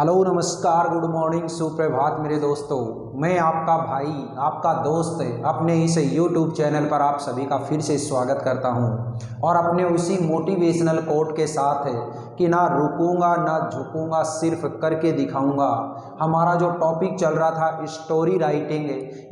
Hello नमस्कार good morning सुप्रभात मेरे दोस्तों। मैं आपका भाई आपका दोस्त अपने इस यूट्यूब चैनल पर आप सभी का फिर से स्वागत करता हूं और अपने उसी मोटिवेशनल कोट के साथ कि ना रुकूंगा ना झुकूंगा सिर्फ करके दिखाऊंगा। हमारा जो टॉपिक चल रहा था स्टोरी राइटिंग,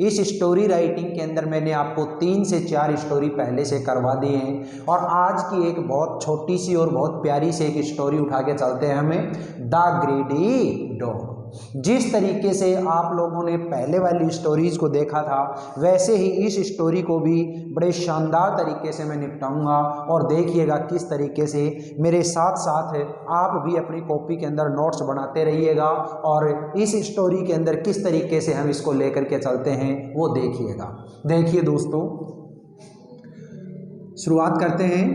इस स्टोरी राइटिंग के अंदर मैंने आपको 3 से 4 स्टोरी पहले से करवा दिए हैं और आज की एक बहुत छोटी सी और बहुत प्यारी सी एक स्टोरी उठा के चलते हैं हमें द ग्रेडी डॉग। जिस तरीके से आप लोगों ने पहले वाली स्टोरीज को देखा था वैसे ही इस स्टोरी को भी बड़े शानदार तरीके से मैं निपटाऊंगा और देखिएगा किस तरीके से मेरे साथ साथ आप भी अपनी कॉपी के अंदर नोट्स बनाते रहिएगा और इस स्टोरी के अंदर किस तरीके से हम इसको लेकर के चलते हैं वो देखिएगा। देखिए दोस्तों, शुरुआत करते हैं।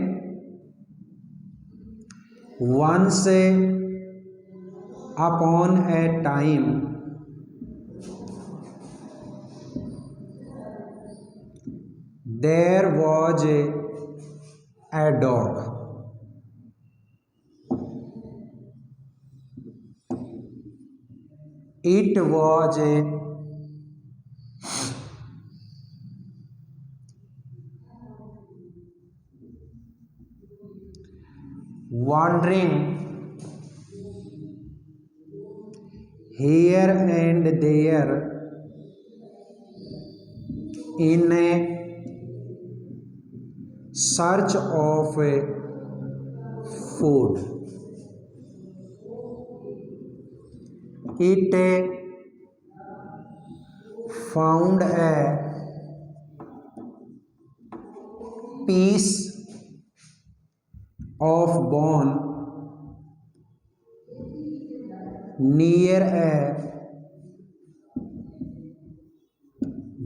Once upon a time there was a dog. It was wandering here and there in a search of food. It found a piece of bone near a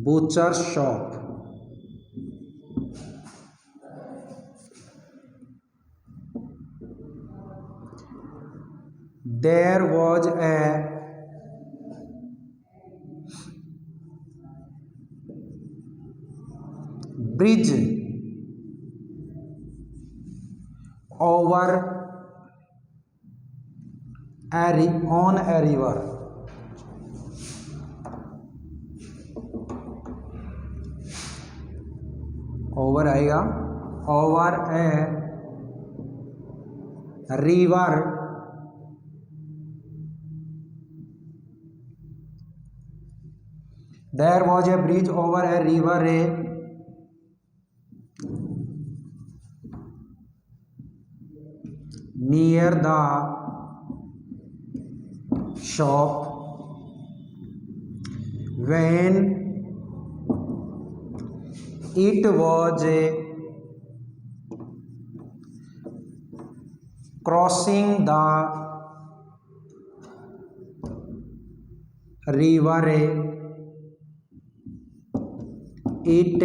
butcher's shop. There was a bridge over on a river. Over आएगा, over a river. There was a bridge over a river near the shop. When it was crossing the river, it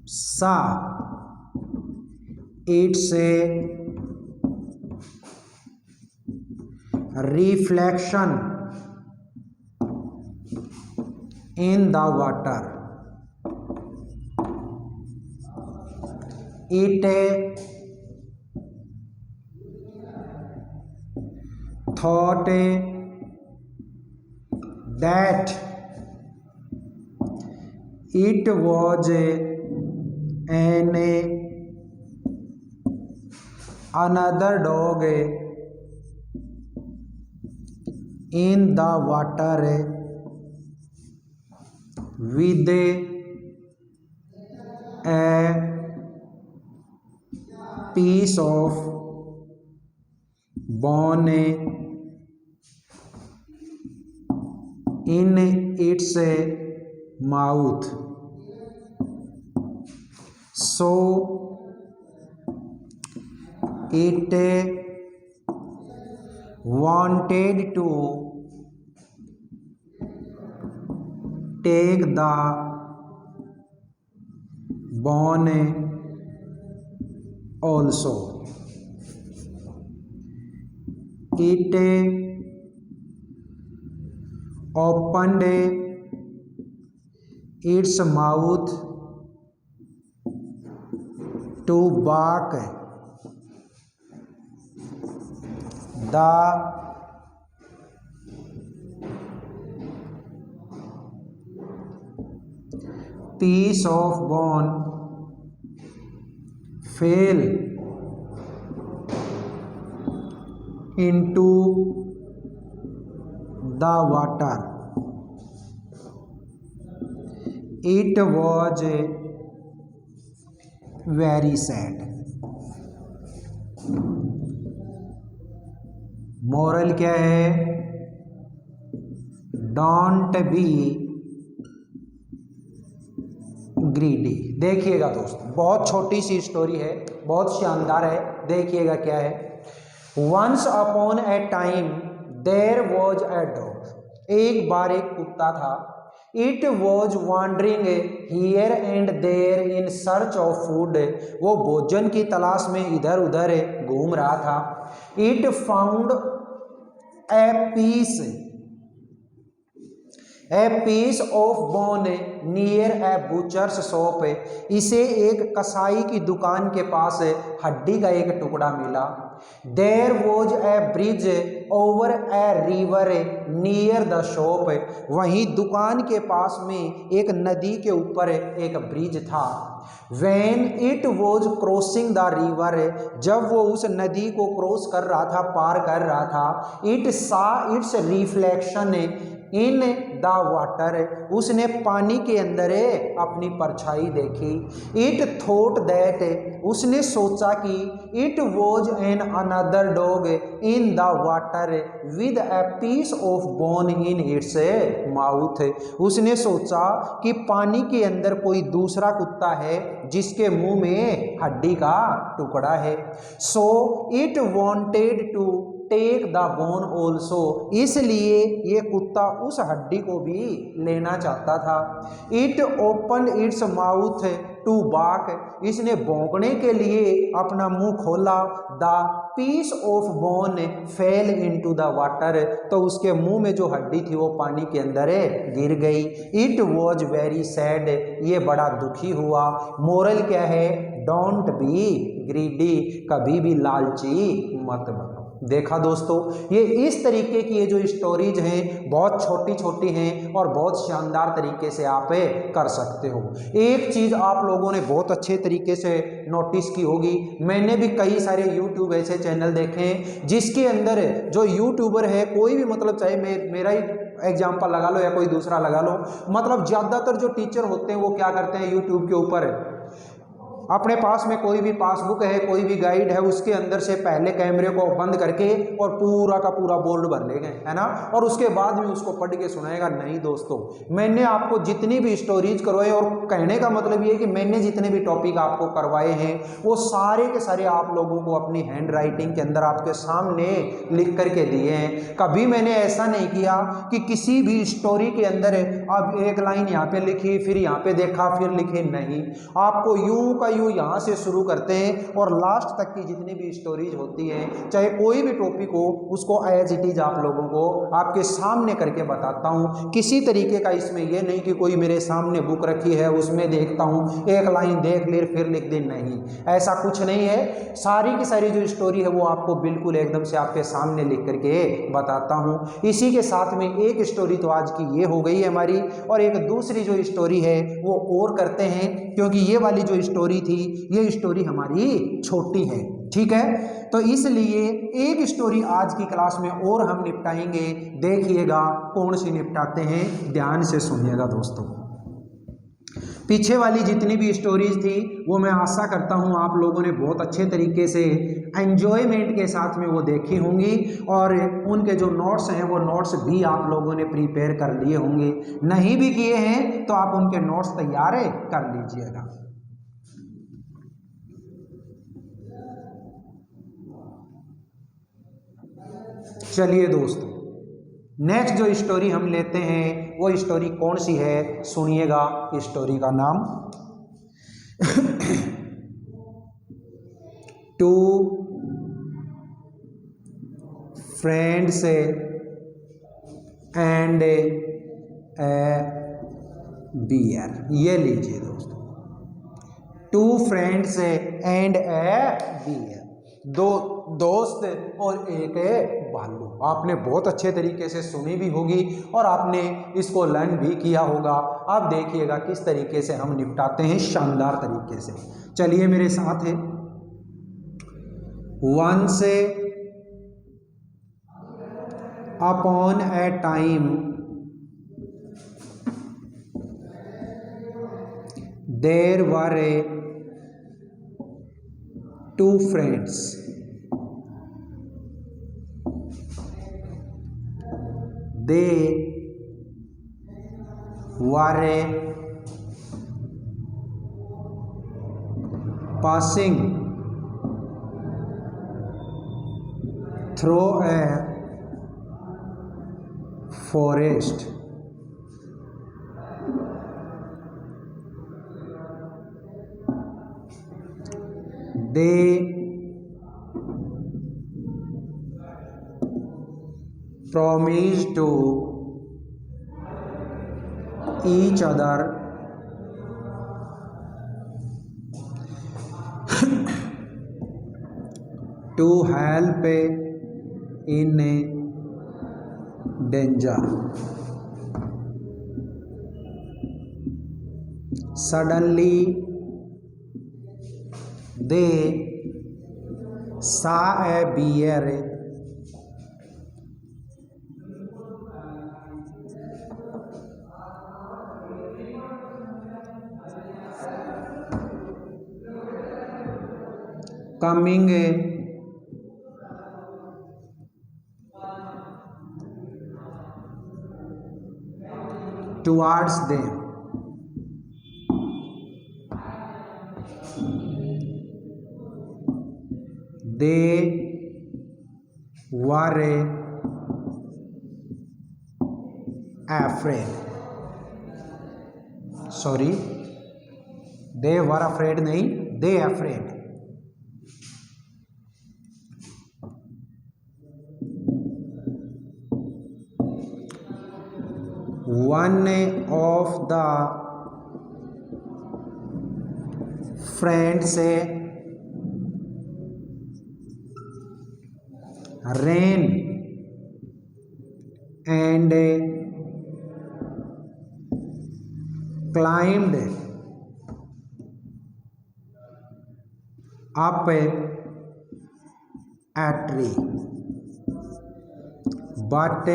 saw its reflection in the water. It thought that it was another dog in the water with a piece of bone in its mouth. So it wanted to take the bone also. It opened its mouth to bark, the piece of bone fell into the water. It was very sad. Moral क्या है? Don't be greedy. देखिएगा दोस्तों, बहुत छोटी सी story है, बहुत शानदार है। देखिएगा क्या है। Once upon a time there was a dog. एक बार एक कुत्ता था। It was wandering here and there in search of food. वो भोजन की तलाश में इधर उधर घूम रहा था। It found a piece of bone near a butcher's shop. इसे एक कसाई की दुकान के पास हड्डी का एक टुकड़ा मिला। There was a bridge over a river near the shop. वहीं दुकान के पास में एक नदी के ऊपर एक ब्रिज था। When it was crossing the river, जब वो उस नदी को क्रॉस कर रहा था, पार कर रहा था, it saw its reflection in the water, उसने पानी के अंदर अपनी परछाई देखी। It thought that, उसने सोचा कि it was an another dog in the water with a piece of bone in its mouth। उसने सोचा कि पानी के अंदर कोई दूसरा कुत्ता है जिसके मुंह में हड्डी का टुकड़ा है। So it wanted to take the bone also, इसलिए ये कुत्ता उस हड्डी को भी लेना चाहता था। It open its mouth to bark, इसने भौंकने के लिए अपना मुंह खोला। The piece of bone fell into the water, तो उसके मुंह में जो हड्डी थी वो पानी के अंदर गिर गई। इट वॉज वेरी सैड, ये बड़ा दुखी हुआ। मोरल क्या है? डोंट बी ग्रीडी, कभी भी लालची मत बनो। देखा दोस्तों, ये इस तरीके की ये जो स्टोरीज हैं बहुत छोटी छोटी हैं और बहुत शानदार तरीके से आप कर सकते हो। एक चीज़ आप लोगों ने बहुत अच्छे तरीके से नोटिस की होगी, मैंने भी कई सारे यूट्यूब ऐसे चैनल देखे हैं जिसके अंदर जो यूट्यूबर है, कोई भी मतलब चाहे मेरा ही एग्जाम्पल लगा लो या कोई दूसरा लगा लो, मतलब ज़्यादातर जो टीचर होते हैं वो क्या करते हैं, यूट्यूब के ऊपर अपने पास में कोई भी पासबुक है, कोई भी गाइड है, उसके अंदर से पहले कैमरे को बंद करके और पूरा का पूरा बोर्ड भर लेंगे, है ना, और उसके बाद में उसको पढ़ के सुनाएगा। नहीं दोस्तों, मैंने आपको जितनी भी स्टोरीज करवाए, और कहने का मतलब ये है कि मैंने जितने भी टॉपिक आपको करवाए हैं वो सारे के सारे आप लोगों को अपनी हैंड राइटिंग के अंदर आपके सामने लिख करके दिए हैं। कभी मैंने ऐसा नहीं किया कि किसी भी स्टोरी के अंदर अब एक लाइन यहाँ पे लिखी, फिर यहाँ पे देखा, फिर लिखी। नहीं, आपको यूं का यहाँ से शुरू करते हैं और लास्ट तक की जितनी भी स्टोरीज होती है, चाहे कोई भी टॉपिक हो, उसको एज इट इज आप लोगों को आपके सामने करके बताता हूँ। किसी तरीके का इसमें यह नहीं कि कोई मेरे सामने बुक रखी है उसमें देखता हूँ, एक लाइन देख ले फिर लिख दे। नहीं, ऐसा कुछ नहीं है। सारी की सारी जो स्टोरी है वो आपको बिल्कुल एकदम से आपके सामने लिख करके बताता हूँ। इसी के साथ में एक स्टोरी तो आज की ये हो गई है हमारी, और एक दूसरी जो स्टोरी है वो और करते हैं, क्योंकि ये वाली जो स्टोरी थी ये स्टोरी हमारी छोटी है, ठीक है। तो इसलिए एक स्टोरी आज की क्लास में और हम निपटाएंगे। देखिएगा कौन सी निपटाते हैं, ध्यान से सुनिएगा दोस्तों। पीछे वाली जितनी भी स्टोरीज थी वो मैं आशा करता हूँ आप लोगों ने बहुत अच्छे तरीके से एंजॉयमेंट के साथ में वो देखी होंगी, और उनके जो नोट्स हैं वो नोट्स भी आप लोगों ने प्रिपेयर कर लिए होंगे। नहीं भी किए हैं तो आप उनके नोट्स तैयार कर लीजिएगा। चलिए दोस्तों, नेक्स्ट जो स्टोरी हम लेते हैं वो स्टोरी कौन सी है, सुनिएगा। स्टोरी का नाम two friends and a bear. ये लीजिए दोस्तों, two friends and a bear. दोस्त और एक है भालू। आपने बहुत अच्छे तरीके से सुनी भी होगी और आपने इसको लर्न भी किया होगा। आप देखिएगा किस तरीके से हम निपटाते हैं शानदार तरीके से। चलिए मेरे साथ है। Once upon a time there were two friends. They were passing through a forest. They promised to each other to help in danger. Suddenly they saw a bear coming towards them. They were afraid. Sorry, they were afraid नहीं, they afraid. One of the friends ran and climbed up a tree, but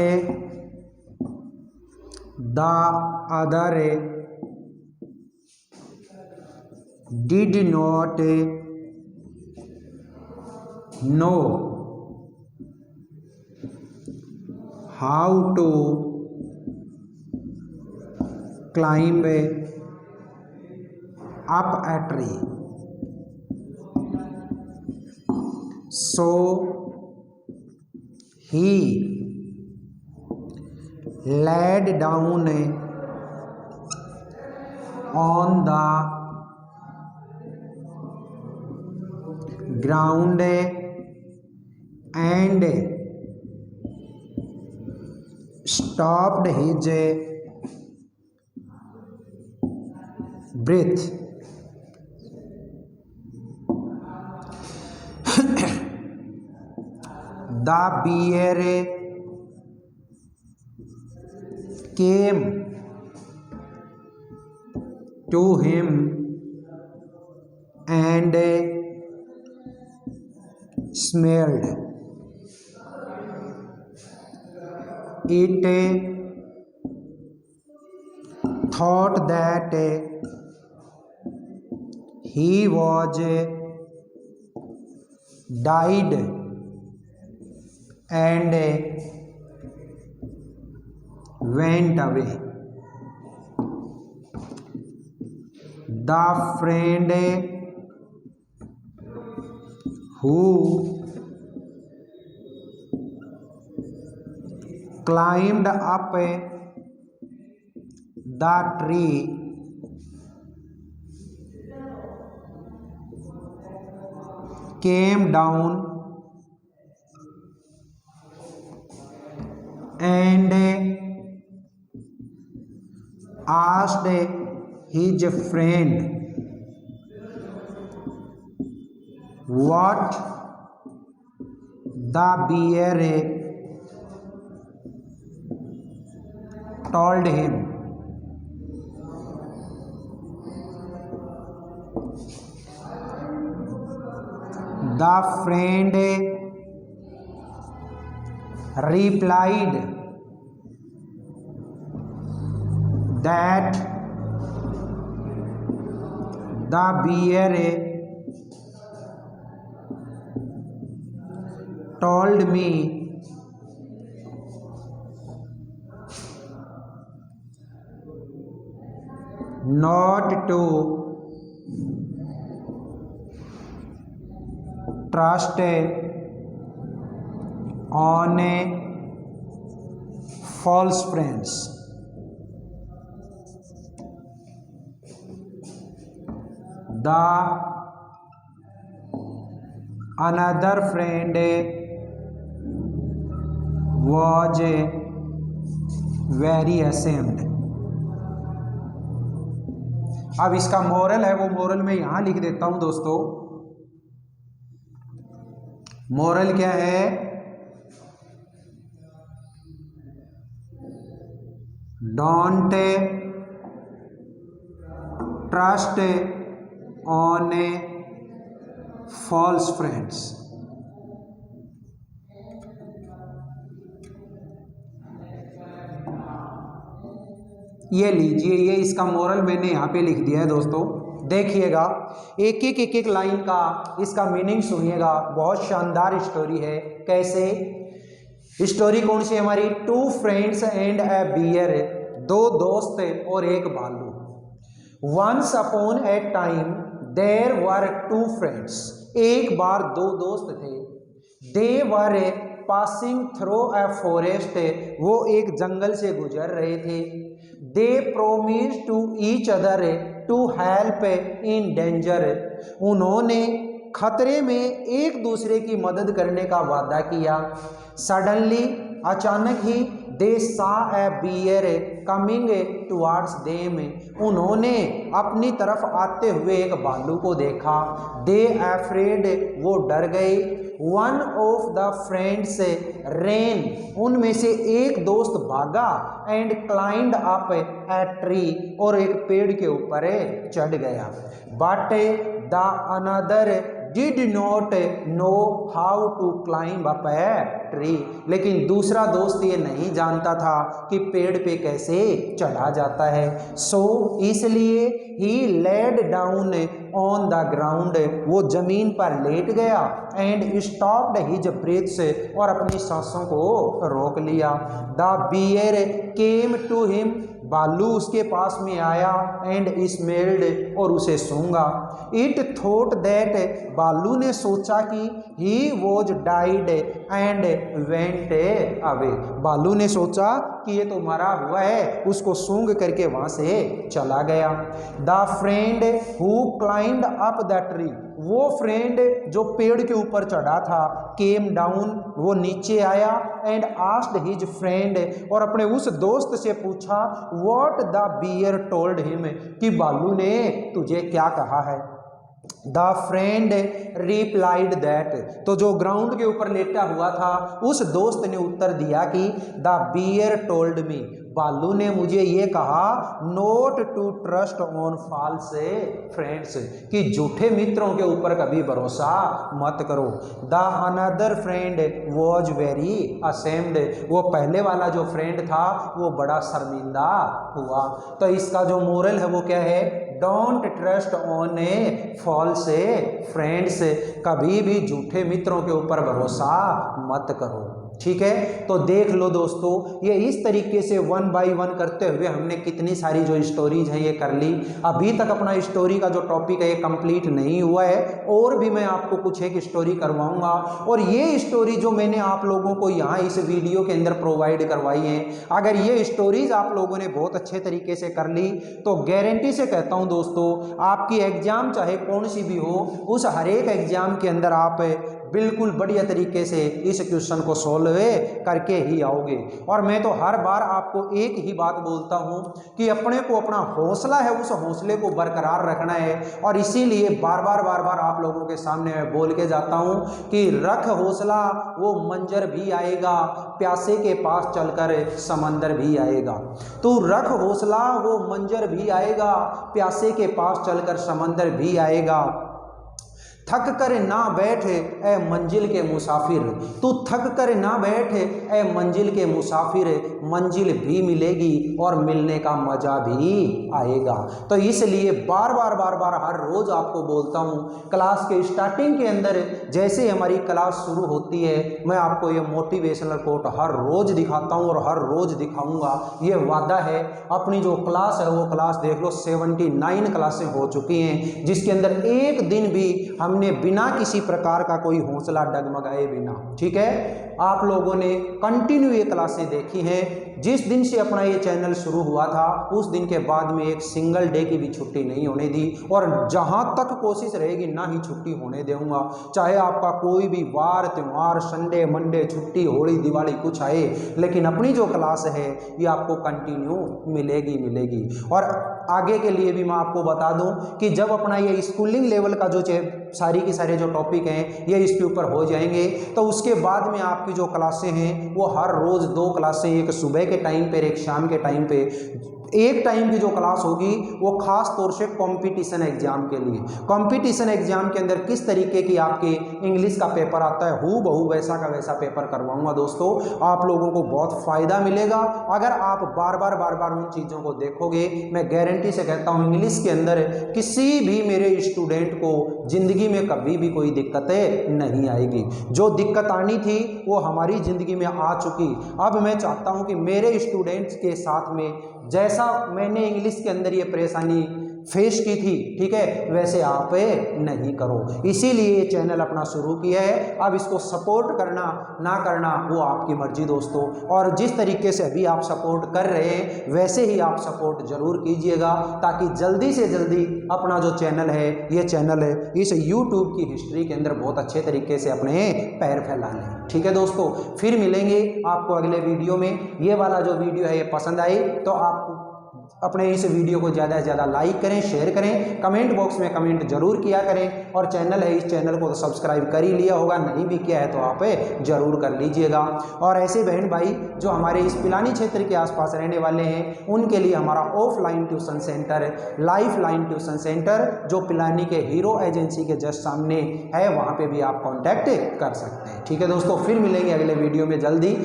the other did not know how to climb up a tree. So he laid down on the ground and stopped his breath. The bear came to him and smelled it, thought that he was died and went away. The friend who climbed up the tree came down and asked his friend what the bear told him, the friend replied that the bear told me not to trust on false friends. The another friend was very ashamed. अब इसका moral है वो moral मैं यहां लिख देता हूं दोस्तों। मोरल क्या है? Don't trust on false friends. ये लीजिए, ये इसका मोरल मैंने यहाँ पे लिख दिया है दोस्तों। देखिएगा, एक एक लाइन का इसका मीनिंग सुनिएगा। बहुत शानदार स्टोरी है। कैसे स्टोरी कौन सी है हमारी? Two friends and a bear, दो दोस्त और एक भालू। Once upon a time there were two friends, एक बार दो दोस्त थे। They were passing through a forest, वो एक जंगल से गुजर रहे थे। They promise to each other to help in danger, उन्होंने खतरे में एक दूसरे की मदद करने का वादा किया। सडनली, अचानक ही, दे सा ए बियर कमिंग टुवार्ड्स देम, उन्होंने अपनी तरफ आते हुए एक भालू को देखा। दे अफ्रेड, वो डर गए। One of the friends ran, उनमें से एक दोस्त भागा। And climbed up a tree, और एक पेड़ के ऊपर चढ़ गया। But the other did not know how to climb up a tree, लेकिन दूसरा दोस्त ये नहीं जानता था कि पेड़ पे कैसे चढ़ा जाता है। सो इसलिए he laid down on the ground, वो जमीन पर लेट गया। एंड स्टॉप्ड हिज ब्रेथ्स, और अपनी सांसों को रोक लिया। The bear came to him, भालू उसके पास में आया। एंड स्मेल्ड, और उसे सूंघा। इट थॉट दैट, भालू ने सोचा कि he was died and went away, भालू ने सोचा कि ये तो मरा हुआ है, उसको सूंघ करके वहां से चला गया। The friend who क्लाइंड up the tree, वो फ्रेंड जो पेड़ के ऊपर चढ़ा था, केम डाउन, वो नीचे आया। एंड आस्क्ड हिज फ्रेंड, और अपने उस दोस्त से पूछा, what the bear told him, कि भालू ने तुझे क्या कहा है। द फ्रेंड रिप्लाइड दैट, तो जो ग्राउंड के ऊपर लेटा हुआ था उस दोस्त ने उत्तर दिया कि द बियर टोल्ड मी, भालू ने मुझे ये कहा, not to trust on false friends, कि झूठे मित्रों के ऊपर कभी भरोसा मत करो। The other friend was very ashamed, वो पहले वाला जो फ्रेंड था वो बड़ा शर्मिंदा हुआ। तो इसका जो मोरल है वो क्या है? Don't trust on false friends, कभी भी झूठे मित्रों के ऊपर भरोसा मत करो। ठीक है, तो देख लो दोस्तों, ये इस तरीके से 1 बाय 1 करते हुए हमने कितनी सारी जो स्टोरीज हैं ये कर ली। अभी तक अपना स्टोरी का जो टॉपिक है ये कंप्लीट नहीं हुआ है, और भी मैं आपको कुछ एक स्टोरी करवाऊंगा। और ये स्टोरी जो मैंने आप लोगों को यहाँ इस वीडियो के अंदर प्रोवाइड करवाई है, अगर ये स्टोरीज आप लोगों ने बहुत अच्छे तरीके से कर ली तो गारंटी से कहता हूँ दोस्तों, आपकी एग्जाम चाहे कौन सी भी हो, उस हर एक एग्जाम के अंदर आप बिल्कुल बढ़िया तरीके से इस क्वेश्चन को सॉल्व करके ही आओगे। और मैं तो हर बार आपको एक ही बात बोलता हूं कि अपने को अपना हौसला है उस हौसले को बरकरार रखना है। और इसीलिए बार बार आप लोगों के सामने मैं बोल के जाता हूं कि रख हौसला, वो मंजर भी आएगा, प्यासे के पास चलकर समंदर भी आएगा। तो रख हौसला, वो मंजर भी आएगा, प्यासे के पास चलकर समंदर भी आएगा। थक कर ना बैठ ए मंजिल के मुसाफिर, तू थक कर ना बैठ ए मंजिल के मुसाफिर, मंजिल भी मिलेगी और मिलने का मजा भी आएगा। तो इसलिए बार बार हर रोज आपको बोलता हूँ, क्लास के स्टार्टिंग के अंदर जैसे हमारी क्लास शुरू होती है, मैं आपको ये मोटिवेशनल कोट हर रोज दिखाता हूँ और हर रोज दिखाऊंगा, ये वादा है। अपनी जो क्लास है वो क्लास देख लो, 79 क्लासें हो चुकी हैं, जिसके अंदर एक दिन भी हमने बिना किसी प्रकार का कोई हौसला डगमगाए बिना, ठीक है, आप लोगों ने कंटिन्यू ये क्लासें देखी हैं। जिस दिन से अपना ये चैनल शुरू हुआ था उस दिन के बाद में एक सिंगल डे की भी छुट्टी नहीं होने दी, और जहां तक कोशिश रहेगी ना ही छुट्टी होने दूंगा। चाहे आपका कोई भी वार त्योहार, संडे मंडे छुट्टी, होली दिवाली कुछ आए, लेकिन अपनी जो क्लास है ये आपको कंटिन्यू मिलेगी। और आगे के लिए भी मैं आपको बता दूं कि जब अपना ये स्कूलिंग लेवल का जो सारी की सारे जो टॉपिक हैं ये इसके ऊपर हो जाएंगे, तो उसके बाद में आपकी जो क्लासें हैं वो हर रोज़ 2 क्लासें, एक सुबह के टाइम पे, एक शाम के टाइम पे। एक टाइम की जो क्लास होगी वो खास तौर से कंपटीशन एग्जाम के लिए, कंपटीशन एग्जाम के अंदर किस तरीके की आपके इंग्लिश का पेपर आता है, हूबहू वैसा का वैसा पेपर करवाऊंगा दोस्तों। आप लोगों को बहुत फ़ायदा मिलेगा अगर आप बार बार उन चीज़ों को देखोगे। मैं गारंटी से कहता हूँ इंग्लिश के अंदर किसी भी मेरे स्टूडेंट को ज़िंदगी में कभी भी कोई दिक्कतें नहीं आएगी। जो दिक्कत आनी थी वो हमारी ज़िंदगी में आ चुकी। अब मैं चाहता हूँ कि मेरे स्टूडेंट्स के साथ में जैसा मैंने इंग्लिश के अंदर ये परेशानी फेस की थी, ठीक है, वैसे आप नहीं करो। इसीलिए ये चैनल अपना शुरू किया है। अब इसको सपोर्ट करना ना करना वो आपकी मर्जी दोस्तों, और जिस तरीके से अभी आप सपोर्ट कर रहे हैं वैसे ही आप सपोर्ट जरूर कीजिएगा, ताकि जल्दी से जल्दी अपना जो चैनल है, ये चैनल है, इस यूट्यूब की हिस्ट्री के अंदर बहुत अच्छे तरीके से अपने पैर फैला लें। ठीक है दोस्तों, फिर मिलेंगे आपको अगले वीडियो में। ये वाला जो वीडियो है ये पसंद आई तो आप अपने इस वीडियो को ज़्यादा से ज़्यादा लाइक करें, शेयर करें, कमेंट बॉक्स में कमेंट जरूर किया करें। और चैनल है, इस चैनल को तो सब्सक्राइब कर ही लिया होगा, नहीं भी किया है तो आप जरूर कर लीजिएगा। और ऐसे बहन भाई जो हमारे इस पिलानी क्षेत्र के आसपास रहने वाले हैं उनके लिए हमारा offline tuition centre, life line tuition centre, जो पिलानी के हीरो एजेंसी के जस्ट सामने है, वहाँ पर भी आप कॉन्टैक्ट कर सकते हैं। ठीक है दोस्तों, फिर मिलेंगे अगले वीडियो में जल्दी।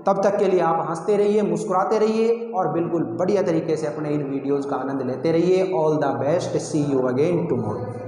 तब तक के लिए आप हंसते रहिए, मुस्कुराते रहिए और बिल्कुल बढ़िया तरीके से अपने इन वीडियोज़ का आनंद लेते रहिए। All the best, see you again tomorrow.